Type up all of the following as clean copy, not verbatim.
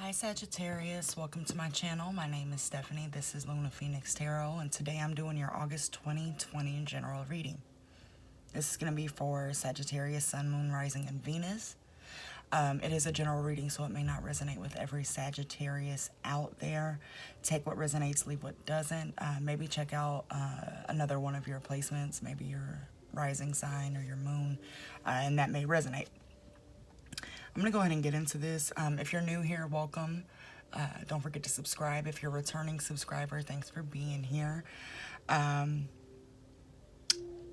Hi Sagittarius, welcome to my channel. My name is Stephanie. This is Luna Phoenix Tarot, and today I'm doing your August 2020 general reading. This is going to be for Sagittarius, Sun, Moon, Rising, and Venus. It is a general reading, so it may not resonate with every Sagittarius out there. Take what resonates, leave what doesn't. Maybe check out another one of your placements, maybe your rising sign or your moon, and that may resonate. I'm going to go ahead and get into this. If you're new here, welcome. Don't forget to subscribe. If you're a returning subscriber, thanks for being here.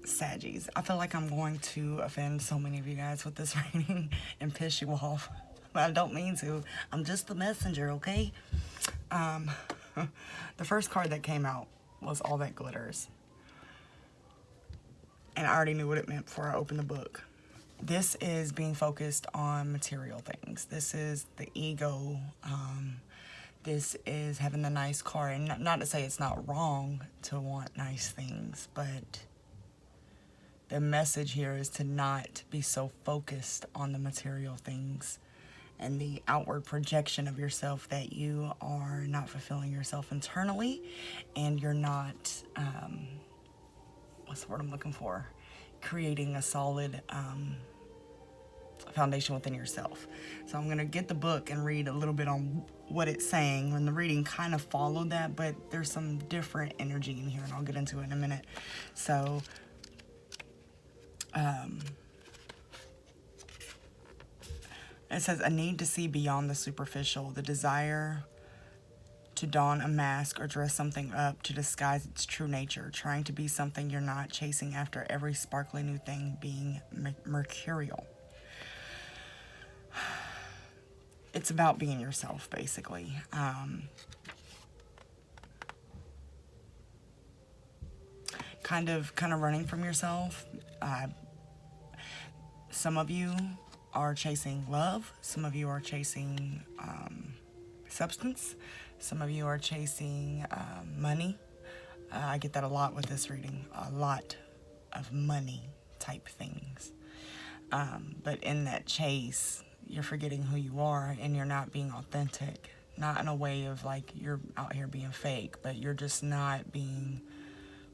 Saggies, I feel like I'm going to offend so many of you guys with this reading and piss you off. But I don't mean to. I'm just the messenger, okay? The first card that came out was All That Glitters. And I already knew what it meant before I opened the book. This is being focused on material things. This is the ego. This is having the nice car. And not to say it's not wrong to want nice things, but the message here is to not be so focused on the material things and the outward projection of yourself that you are not fulfilling yourself internally, and you're not, what's the word I'm looking for? Creating a solid foundation within yourself. So I'm going to get the book and read a little bit on what it's saying, and the reading kind of followed that, but there's some different energy in here, and I'll get into it in a minute. So it says, a need to see beyond the superficial, the desire to don a mask or dress something up to disguise its true nature, trying to be something you're not, chasing after every sparkly new thing, being mercurial. It's about being yourself, basically. Kind of running from yourself. Some of you are chasing love. Some of you are chasing substance. Some of you are chasing money. I get that a lot with this reading. A lot of money type things. But in that chase, you're forgetting who you are, and you're not being authentic. Not in a way of like you're out here being fake, but you're just not being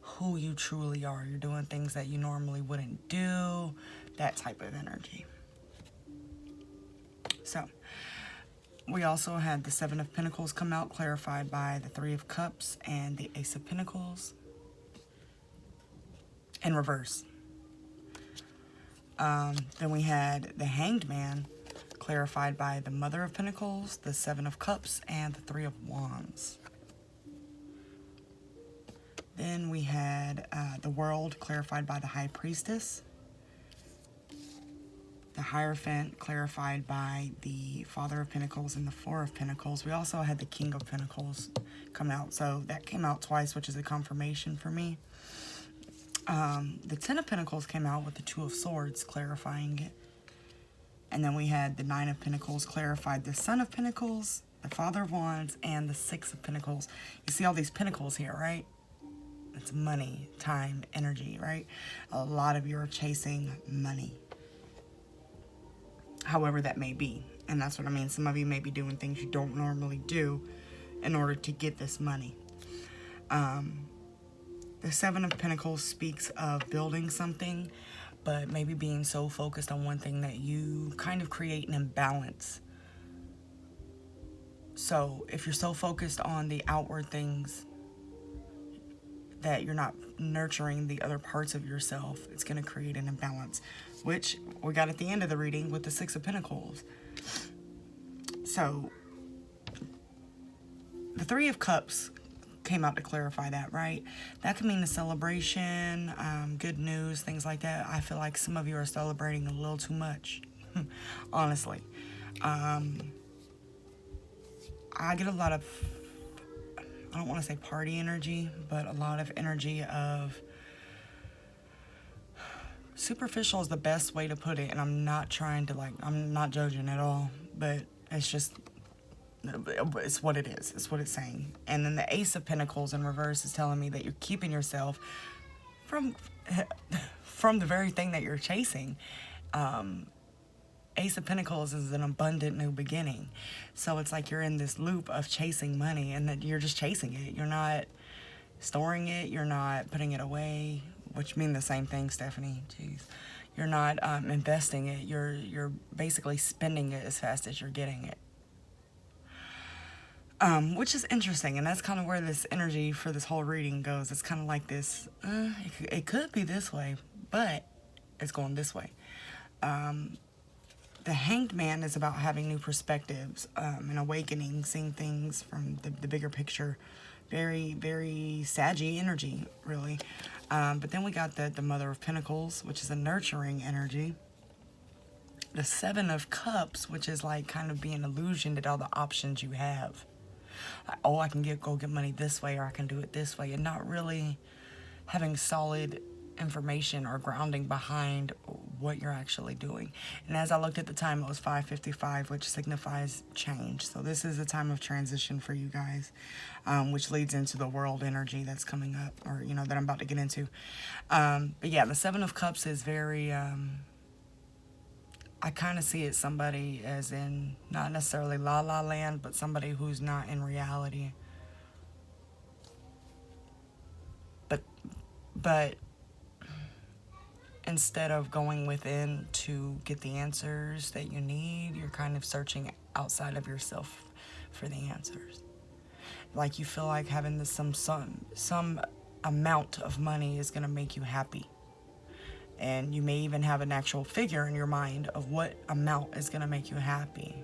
who you truly are. You're doing things that you normally wouldn't do. That type of energy. So, we also had the Seven of Pentacles come out, clarified by the Three of Cups and the Ace of Pentacles in reverse. Then we had the Hanged Man, clarified by the Mother of Pentacles, the Seven of Cups, and the Three of Wands. Then we had the World, clarified by the High Priestess. The Hierophant, clarified by the Father of Pentacles and the Four of Pentacles. We also had the King of Pentacles come out. So that came out twice, which is a confirmation for me. The Ten of Pentacles came out with the Two of Swords, clarifying it. And then we had the Nine of Pentacles, clarified the Son of Pentacles, the Father of Wands, and the Six of Pentacles. You see all these pentacles here, right? It's money, time, energy, right? A lot of you are chasing money. However that may be. And that's what I mean. Some of you may be doing things you don't normally do in order to get this money. The Seven of Pentacles speaks of building something, but maybe being so focused on one thing that you kind of create an imbalance. So if you're so focused on the outward things that you're not nurturing the other parts of yourself, it's going to create an imbalance, which we got at the end of the reading with the Six of Pentacles. So the Three of Cups came out to clarify that, right? That could mean a celebration, good news, things like that. I feel like some of you are celebrating a little too much, honestly. I get a lot of, I don't want to say party energy, but a lot of energy of superficial is the best way to put it, and I'm not trying to I'm not judging at all, but it's just, it's what it is. It's what it's saying. And then the Ace of Pentacles in reverse is telling me that you're keeping yourself from the very thing that you're chasing. Ace of Pentacles is an abundant new beginning. So it's like you're in this loop of chasing money, and that you're just chasing it. You're not storing it. You're not putting it away, which mean the same thing, Stephanie. Jeez. You're not investing it. You're basically spending it as fast as you're getting it. Which is interesting, and that's kind of where this energy for this whole reading goes. It's kind of like this, it could be this way, but it's going this way. The Hanged Man is about having new perspectives, and awakening, seeing things from the bigger picture. Very, very saggy energy, really. But then we got the Mother of Pentacles, which is a nurturing energy. The Seven of Cups, which is like kind of being illusioned at all the options you have. Oh, I can go get money this way, or I can do it this way, and not really having solid information or grounding behind what you're actually doing. And as I looked at the time, it was 5:55, which signifies change. So this is a time of transition for you guys, which leads into the world energy that's coming up, or, you know, that I'm about to get into. But yeah, the Seven of Cups is very... I kind of see it somebody as in not necessarily la la land, but somebody who's not in reality. But instead of going within to get the answers that you need, you're kind of searching outside of yourself for the answers. Like you feel like having this some amount of money is going to make you happy. And you may even have an actual figure in your mind of what amount is going to make you happy.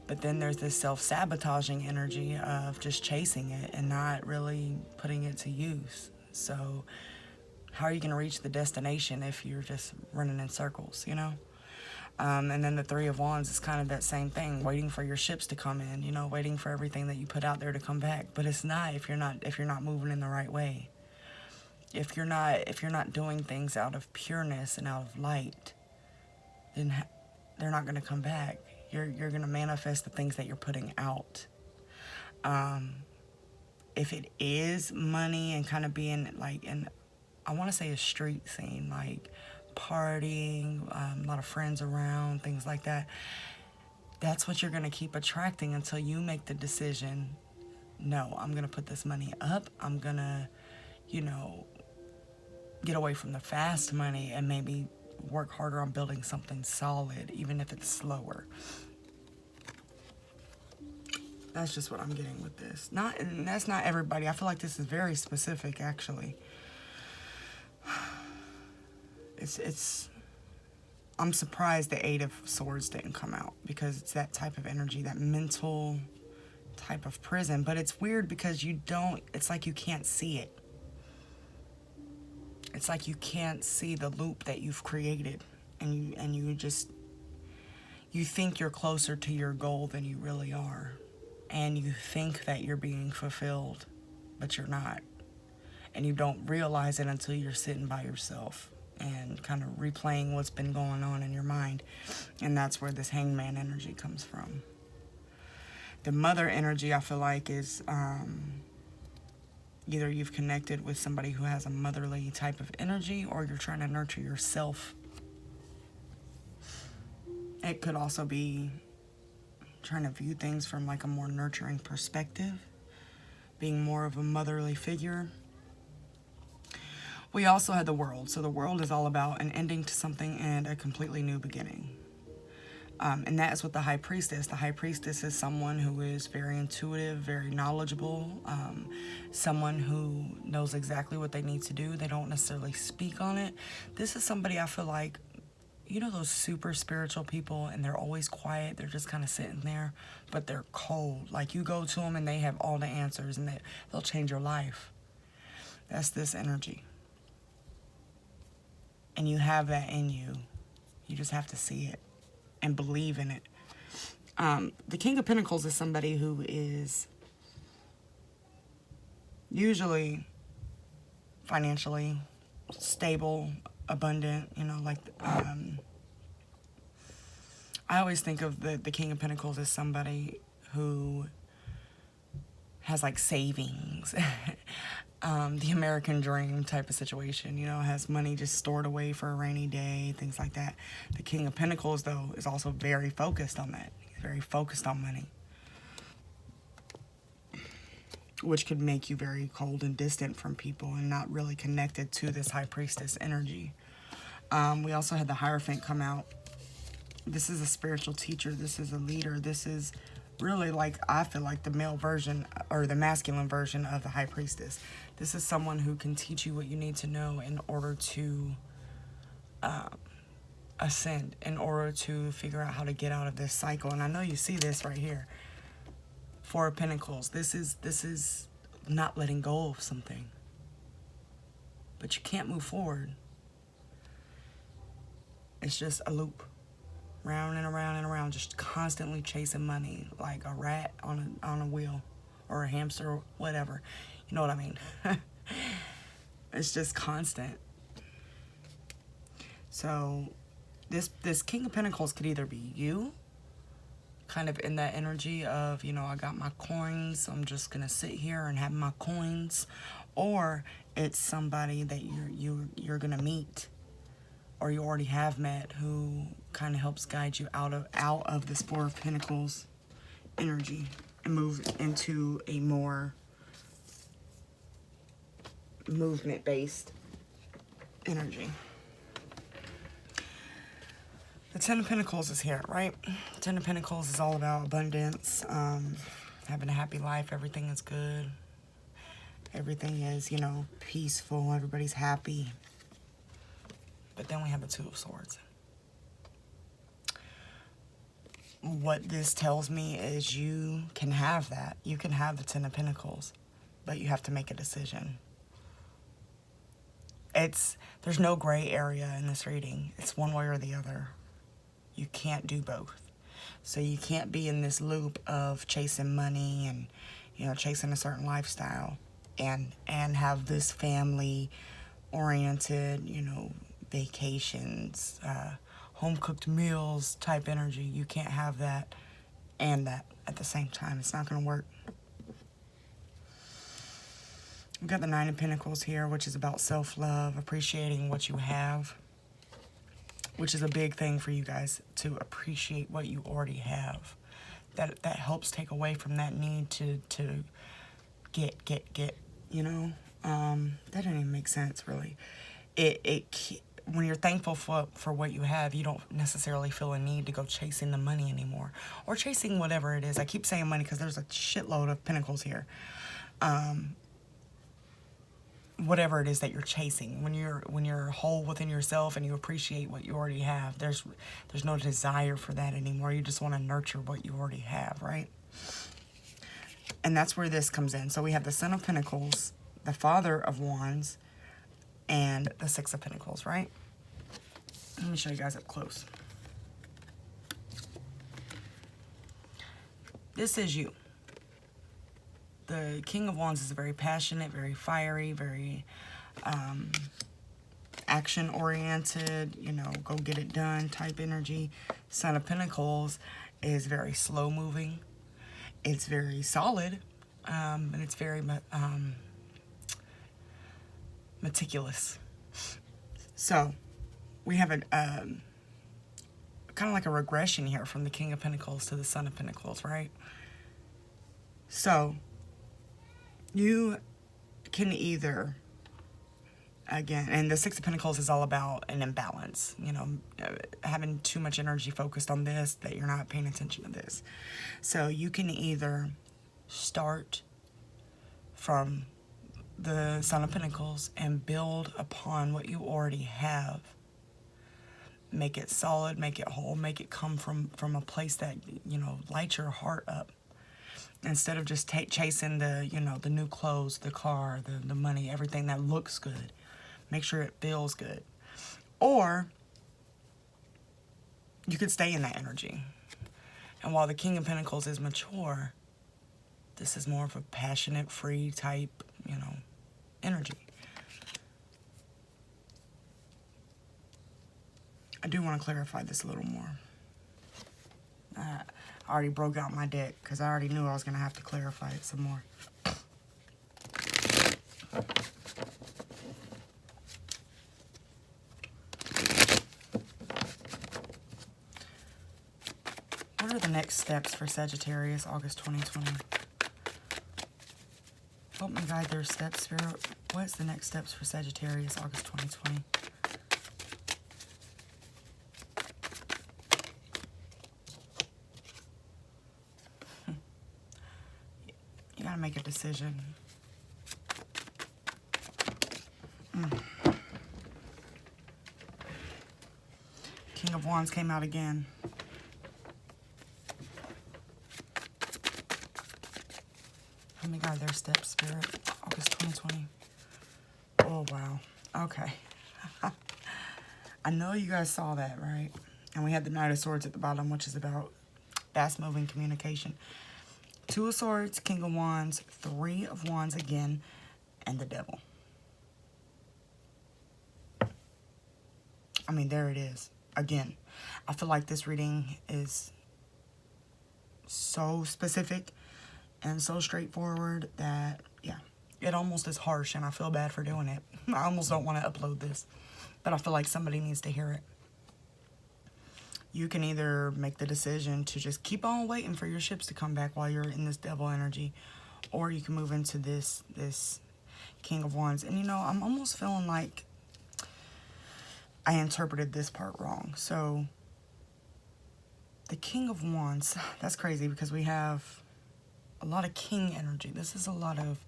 But then there's this self-sabotaging energy of just chasing it and not really putting it to use. So how are you going to reach the destination if you're just running in circles, you know? And then the Three of Wands is kind of that same thing, waiting for your ships to come in, you know, waiting for everything that you put out there to come back. But it's not if you're not moving in the right way. If you're not doing things out of pureness and out of light, then they're not going to come back. You're going to manifest the things that you're putting out. If it is money and kind of being like I want to say a street scene, like partying, a lot of friends around, things like that, that's what you're going to keep attracting until you make the decision, no, I'm going to put this money up. I'm going to, you know, get away from the fast money and maybe work harder on building something solid, even if it's slower. That's just what I'm getting with this. And that's not everybody. I feel like this is very specific, actually. I'm surprised the Eight of Swords didn't come out, because it's that type of energy, that mental type of prison. But it's weird because it's like you can't see it. It's like you can't see the loop that you've created, and you think you're closer to your goal than you really are, and you think that you're being fulfilled, but you're not, and you don't realize it until you're sitting by yourself and kind of replaying what's been going on in your mind. And that's where this Hangman energy comes from. The Mother energy, I feel like, is either you've connected with somebody who has a motherly type of energy, or you're trying to nurture yourself. It could also be trying to view things from like a more nurturing perspective, being more of a motherly figure. We also had the World. So the World is all about an ending to something and a completely new beginning. And that is with the High Priestess. The High Priestess is someone who is very intuitive, very knowledgeable, someone who knows exactly what they need to do. They don't necessarily speak on it. This is somebody I feel like, you know, those super spiritual people, and they're always quiet. They're just kind of sitting there, but they're cold. Like, you go to them and they have all the answers, and they'll change your life. That's this energy. And you have that in you. You just have to see it and believe in it. The King of Pentacles is somebody who is usually financially stable, abundant, you know, like, I always think of the King of Pentacles as somebody who has like savings. the American dream type of situation, you know, has money just stored away for a rainy day, things like that. The King of Pentacles, though, is also very focused on that. He's very focused on money, which could make you very cold and distant from people and not really connected to this High Priestess energy. We also had the Hierophant come out. This is a spiritual teacher. This is a leader. This is really, like, I feel like the male version or the masculine version of the High Priestess. This is someone who can teach you what you need to know in order to ascend, in order to figure out how to get out of this cycle. And I know you see this right here. Four of Pentacles. This is not letting go of something. But you can't move forward. It's just a loop. Round and around and around, just constantly chasing money like a rat on a wheel, or a hamster, or whatever. You know what I mean? It's just constant. So this King of Pentacles could either be you, kind of in that energy of, you know, I got my coins, I'm just gonna sit here and have my coins, or it's somebody that you're gonna meet, or you already have met, who kind of helps guide you out of this Four of Pentacles energy and move into a more movement-based energy. The Ten of Pentacles is here, right? Ten of Pentacles is all about abundance, having a happy life. Everything is good. Everything is, you know, peaceful. Everybody's happy. But then we have the Two of Swords. What this tells me is you can have that. You can have the Ten of Pentacles, but you have to make a decision. There's no gray area in this reading. It's one way or the other. You can't do both. So you can't be in this loop of chasing money and, you know, chasing a certain lifestyle and have this family oriented, you know, vacations, home-cooked meals type energy. You can't have that and that at the same time. It's not going to work. We've got the Nine of Pentacles here, which is about self-love, appreciating what you have, which is a big thing for you guys, to appreciate what you already have. That helps take away from that need to get, you know? That didn't even make sense, really. When you're thankful for what you have, you don't necessarily feel a need to go chasing the money anymore, or chasing whatever it is. I keep saying money because there's a shitload of pentacles here. Whatever it is that you're chasing, when you're whole within yourself and you appreciate what you already have, there's no desire for that anymore. You just want to nurture what you already have, right? And that's where this comes in. So we have the Son of Pentacles, the Father of Wands, and the Six of Pentacles, right? Let me show you guys up close. This is you. The King of Wands is very passionate, very fiery, very action-oriented, you know, go get it done type energy. Son of Pentacles is very slow-moving. It's very solid, and it's very meticulous. So we have a kind of like a regression here from the King of Pentacles to the Son of Pentacles, right? So you can either, again, and the Six of Pentacles is all about an imbalance, you know, having too much energy focused on this that you're not paying attention to this. So you can either start from the Son of Pentacles and build upon what you already have. Make it solid, make it whole, make it come from a place that, you know, lights your heart up. Instead of just chasing the, you know, the new clothes, the car, the money, everything that looks good. Make sure it feels good. Or you could stay in that energy. And while the King of Pentacles is mature, this is more of a passionate, free type, you know, energy. I do want to clarify this a little more. I already broke out my deck because I already knew I was going to have to clarify it some more. What are the next steps for Sagittarius, August 2020? Help me guide their steps, Spirit. What's the next steps for Sagittarius, August 2020? You gotta make a decision. King of Wands came out again. Let me guide their steps, Spirit. August 2020. Oh, wow. Okay. I know you guys saw that, right? And we had the Knight of Swords at the bottom, which is about fast-moving communication. Two of Swords, King of Wands, Three of Wands again, and the Devil. I mean, there it is. Again, I feel like this reading is so specific and so straightforward that, yeah, it almost is harsh, and I feel bad for doing it. I almost don't want to upload this, but I feel like somebody needs to hear it. You can either make the decision to just keep on waiting for your ships to come back while you're in this Devil energy, or you can move into this King of Wands. And, you know, I'm almost feeling like I interpreted this part wrong. So, the King of Wands, that's crazy because we have a lot of king energy. This is a lot of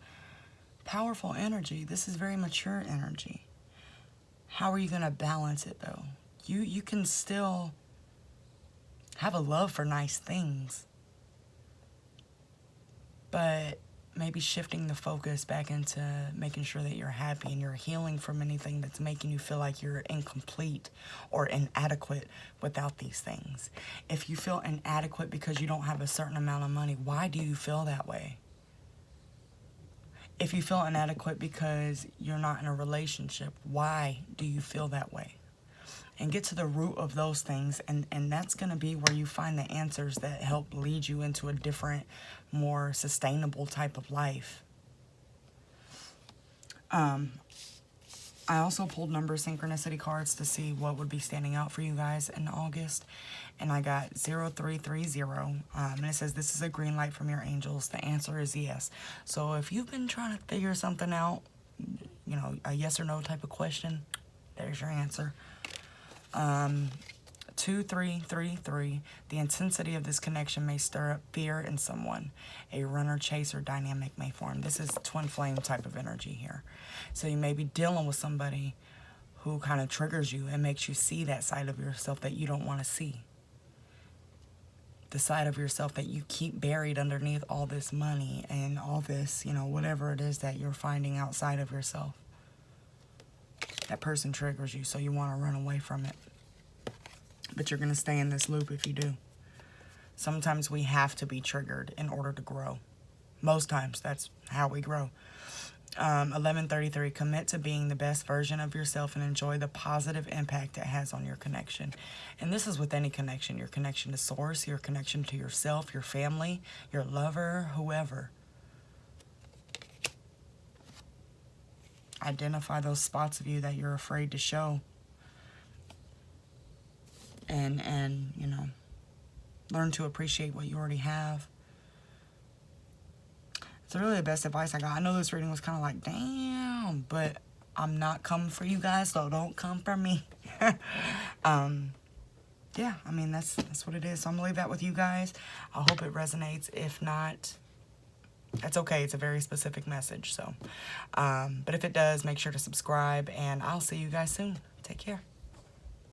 powerful energy. This is very mature energy. How are you going to balance it, though? You can still have a love for nice things, but maybe shifting the focus back into making sure that you're happy and you're healing from anything that's making you feel like you're incomplete or inadequate without these things. If you feel inadequate because you don't have a certain amount of money, why do you feel that way? If you feel inadequate because you're not in a relationship, why do you feel that way? And get to the root of those things, and that's going to be where you find the answers that help lead you into a different, more sustainable type of life. I also pulled number synchronicity cards to see what would be standing out for you guys in August, and I got 0330, and it says, this is a green light from your angels. The answer is yes. So if you've been trying to figure something out, you know, a yes or no type of question, there's your answer. 2333, the intensity of this connection may stir up fear in someone. A runner-chaser dynamic may form. This is twin flame type of energy here. So you may be dealing with somebody who kind of triggers you and makes you see that side of yourself that you don't want to see. The side of yourself that you keep buried underneath all this money and all this, you know, whatever it is that you're finding outside of yourself. That person triggers you, so you want to run away from it. But you're going to stay in this loop if you do. Sometimes we have to be triggered in order to grow. Most times, that's how we grow. 1133, commit to being the best version of yourself and enjoy the positive impact it has on your connection. And this is with any connection. Your connection to source, your connection to yourself, your family, your lover, whoever. Identify those spots of you that you're afraid to show. And you know, learn to appreciate what you already have. It's really the best advice I got. I know this reading was kind of like, damn, but I'm not coming for you guys, so don't come for me. Yeah, I mean, that's what it is. So I'm gonna leave that with you guys. I hope it resonates. If not, that's okay. It's a very specific message. So, but if it does, make sure to subscribe, and I'll see you guys soon. Take care.